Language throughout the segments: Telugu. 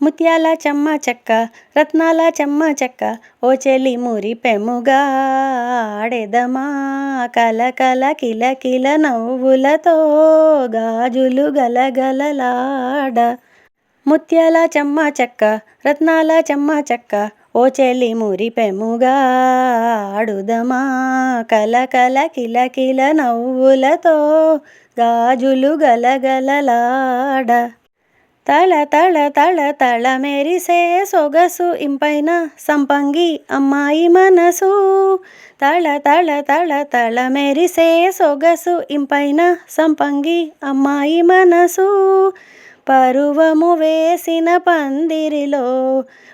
ముత్యాల చెమ్మ చెక్క రత్నాల చెమ్మ చెక్క ఓ చెలి మురిపెముగా ఆడెదమా కలకల కిలకిల నవ్వులతో గాజులు గలగలలాడ. ముత్యాల చెమ్మ చెక్క రత్నాల చెమ్మ చెక్క ఓ చెలి మురిపెముగా ఆడుదమా కలకల కిలకిల నవ్వులతో గాజులు గలగలలాడ. తళ తళ తళ తళ మెరిసే సొగసు ఇంపైన సంపంగి అమ్మాయి మనసు. తళ తళ తళ తళ మెరిసే సొగసు ఇంపైన సంపంగి అమ్మాయి మనసు. పరువము వేసిన పందిరిలో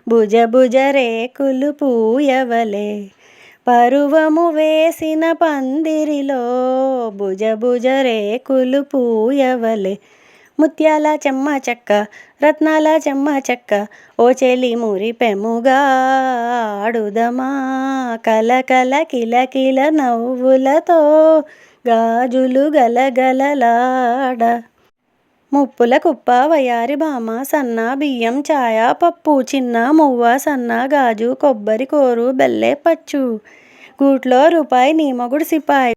భుజ భుజ రేకులు పూయవలే. పరువము వేసిన పందిరిలో భుజ భుజ రేకులు పూయవలే. ముత్యాల చెమ్మ చెక్క రత్నాల చెమ్మ చెక్క ఓ చెలి మురిపెముగా ఆడుదమా కలకల కిలకిల నవ్వులతో గాజులు గలగలలాడ. ముప్పుల కుప్ప వయారి భామ సన్న బియ్యం ఛాయ పప్పు చిన్న మువ్వ సన్న గాజు కొబ్బరి కోరు బెల్లె పచ్చు గూట్లో రూపాయి నీ మొగుడు సిపాయి.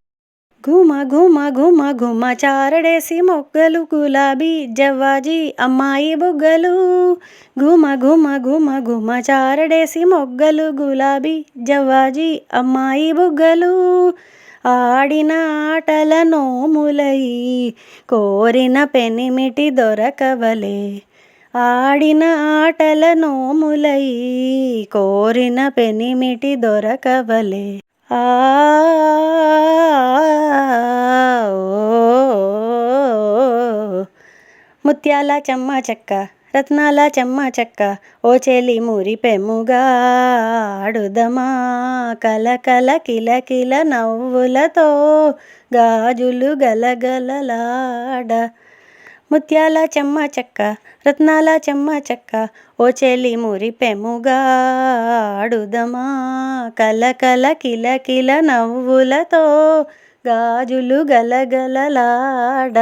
ఘుమ ఘుమ ఘుమ ఘుమ చారడేసి మొగ్గలు గులాబీ జవ్వాజీ అమ్మాయి బుగ్గలు. ఘుమ ఘుమ ఘుమ ఘుమ చారడేసి మొగ్గలు గులాబీ జవ్వాజీ అమ్మాయి బుగ్గలు. ఆడిన ఆటల నోములై కోరిన పెనిమిటి దొరకవలే. ఆడిన ఆటల నోములై కోరిన పెనిమిటి దొరకవలే. ఆ ముత్యాల చెమ్మ చెక్క రత్నాల చెమ్మ చెక్క ఓ చెలి మురిపెముగా ఆడుదమా కలకల కిలకిల నవ్వులతో గాజులు గలగలలాడ. ముత్యాల చెమ్మ చెక్క రత్నాల చెమ్మ చెక్క ఓ చెలి మురిపెముగా ఆడుదమా కలకల కిలకిల నవ్వులతో గాజులు గలగలలాడ.